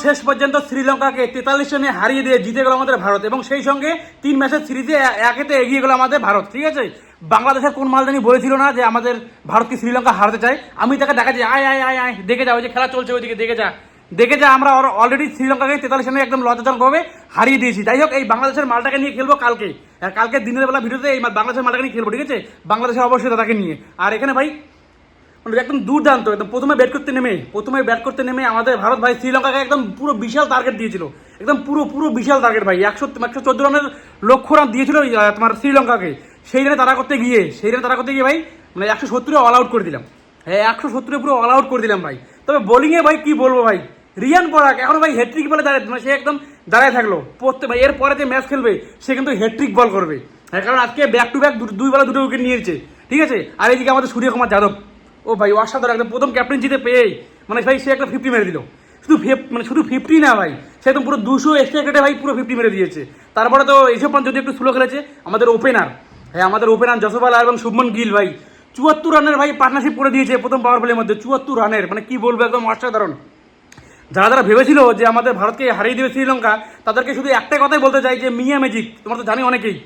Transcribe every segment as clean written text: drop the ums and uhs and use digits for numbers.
শেষ পর্যন্ত শ্রীলঙ্কাকে 43 রানে হারিয়ে দিয়ে জিতে গেল আমাদের ভারত, এবং সেই সঙ্গে 3 ম্যাচের সিরিজে 1-তে এগিয়ে গেল আমাদের ভারত। ঠিক আছে, বাংলাদেশের কোন মালদানি বলেছিল না যে আমাদের ভারতকে শ্রীলঙ্কা হারাতে চায়? আমি তাকে দেখাচ্ছি, আয় আয় আয় আয় দেখে যা, ওই যে খেলা চলছে ওইদিকে দেখে যা, দেখে যা। আমরা অলরেডি শ্রীলঙ্কাকে 43 রানে একদম লজ্জাজনকভাবে হারিয়ে দিয়েছি। যাই হোক, এই বাংলাদেশের মালটাকে নিয়ে খেলবো কালকে, আর কালকে দিনের বেলা ভিডিওতে এই বাংলাদেশের মালটাকে নিয়ে খেলবো। ঠিক আছে, বাংলাদেশের অবশ্যই তাকে নিয়ে। আর এখানে ভাই মানে একদম দুর্দান্ত, একদম প্রথমে ব্যাট করতে নেমে আমাদের ভারত ভাই শ্রীলঙ্কাকে একদম পুরো বিশাল টার্গেট দিয়েছিল, একদম পুরো বিশাল টার্গেট ভাই। 114 রানের লক্ষ্য রান দিয়েছিল তোমার শ্রীলঙ্কাকে। সেই রানে তারা করতে গিয়ে ভাই মানে 170 অল আউট করে দিলাম। হ্যাঁ, 170 পুরো অল আউট করে দিলাম ভাই। তবে বোলিংয়ে ভাই কি বলবো ভাই, রিয়ান পরাগ এখন ভাই হ্যাট্রিক বলে দাঁড়ায়, মানে সে একদম দাঁড়ায় থাকলো। ভাই এরপরে যে ম্যাচ খেলবে সে কিন্তু হ্যাট্রিক বল করবে। হ্যাঁ, কারণ আজকে ব্যাক টু ব্যাক 2 বেলা 2টো উইকেট নিয়েছে। ঠিক আছে, আর এইদিকে আমাদের সূর্যকুমার যাদব, ও ভাই অসাধারণ, একদম প্রথম ক্যাপ্টেন্সিতে পেয়েই মানে ভাই সে একটা 50 মেরে দিল। শুধু 50 না ভাই, সে একদম পুরো 200 এক্সট্রা উইকেটে ভাই পুরো 50 মেরে দিয়েছে। তারপরে তো এইসব যদি একটু স্লো খেলেছে আমাদের ওপেনার, হ্যাঁ আমাদের ওপেনার যশপাল এবং শুভমন গিল ভাই 74 রানের ভাই পার্টনারশিপ করে দিয়েছে প্রথম পাওয়ার প্লের মধ্যে। 74 রানের মানে কি বলবো, একদম অসাধারণ। যারা ভেবেছিল যে আমাদের ভারতকে হারিয়ে দেবে শ্রীলঙ্কা, তাদেরকে শুধু একটাই কথাই বলতে চাই যে মিয়া ম্যাজিক, তোমরা তো জানি অনেকেই,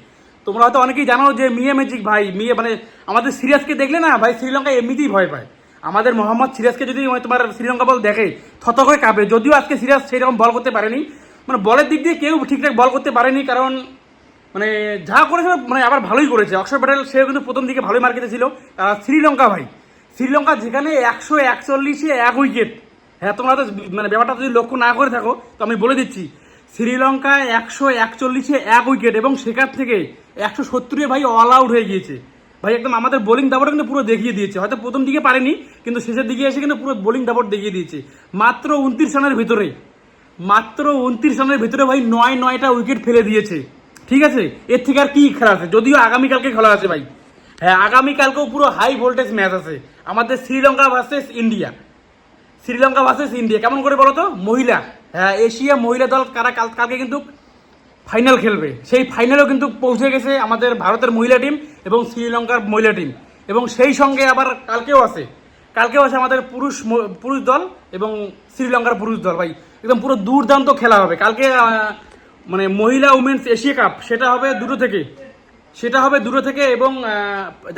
তোমরা হয়তো অনেকেই জানো যে মিয়া ম্যাজিক ভাই, মানে আমাদের সিরিয়াসকে দেখলে না ভাই শ্রীলঙ্কা এমনিতেই ভয় পায়। আমাদের মোহাম্মদ সিরাজকে যদি তোমার শ্রীলঙ্কা বল দেখে থত করে কাঁপে। যদিও আজকে সিরাজ সেরকম বল করতে পারেনি, মানে বলের দিক দিয়ে কেউ ঠিকঠাক বল করতে পারেনি, কারণ মানে যা করেছে মানে আবার ভালোই করেছে। অক্ষর প্যাটেল সেও কিন্তু প্রথম দিকে ভালোই মার কেটেছিল। শ্রীলঙ্কা যেখানে 141-এ 1 উইকেট, হ্যাঁ তোমরা তো মানে ব্যাপারটা যদি লক্ষ্য না করে থাকো তো আমি বলে দিচ্ছি, শ্রীলঙ্কায় 141-এ 1 উইকেট এবং সেখান থেকে 170-এ ভাই অল আউট হয়ে গিয়েছে ভাই। একদম আমাদের বোলিং দাপট কিন্তু পুরো দেখিয়ে দিয়েছে। হয়তো প্রথম দিকে পারেনি, কিন্তু শেষের দিকে এসে কিন্তু পুরো বোলিং দাপট দেখিয়ে দিয়েছে। মাত্র 29 রানের ভিতরে ভাই 9টা উইকেট ফেলে দিয়েছে। ঠিক আছে, এর থেকে আর কি খেলা আছে? যদিও আগামীকালকে খেলা আছে ভাই, হ্যাঁ আগামীকালকেও পুরো হাই ভোল্টেজ ম্যাচ আছে আমাদের শ্রীলঙ্কা ভার্সেস ইন্ডিয়া। কেমন করে বলো তো? মহিলা, হ্যাঁ এশিয়া মহিলা দল কালকে কিন্তু ফাইনাল খেলবে। সেই ফাইনালেও কিন্তু পৌঁছে গেছে আমাদের ভারতের মহিলা টিম এবং শ্রীলঙ্কার মহিলা টিম, এবং সেই সঙ্গে আবার কালকেও আছে আমাদের পুরুষ দল এবং শ্রীলঙ্কার পুরুষ দল। ভাই একদম পুরো দুর্দান্ত খেলা হবে কালকে। মানে মহিলা উমেন্স এশিয়া কাপ সেটা হবে দুটো থেকে এবং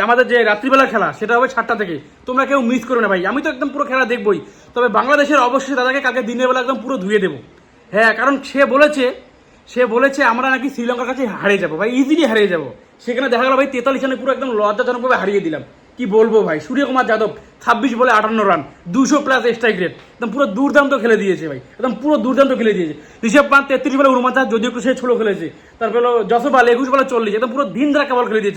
আমাদের যে রাত্রিবেলা খেলা সেটা হবে 7টা থেকে। তোমরা কেউ মিস করো না ভাই, আমি তো একদম পুরো খেলা দেখবই। তবে বাংলাদেশের অবশ্যই দাদাকে কালকে দিনের বেলা একদম পুরো ধুয়ে দেবো। হ্যাঁ, কারণ সে বলেছে আমরা নাকি শ্রীলঙ্কার কাছে হারিয়ে যাবো ভাই, ইজিলি হারিয়ে যাবো। সেখানে দেখা গেল ভাই 43 রানে পুরো একদম লজ্জাজনকভাবে হারিয়ে দিলাম। কি বলবো ভাই, সূর্যকুমার যাদব 26 বলে 58 রান, 200+ স্ট্রাইক রেট, একদম পুরো দুর্দান্ত খেলে দিয়েছে ভাই, একদম পুরো দুর্দান্ত খেলে দিয়েছে। ঋষভ পান্ত 33 বলে 49, যদিও একটু সে ছোলো খেলেছে। তারপরে যশপাল 21 বলে 40, একদম পুরো দিন ধারা কেবল খেলে দিয়েছে।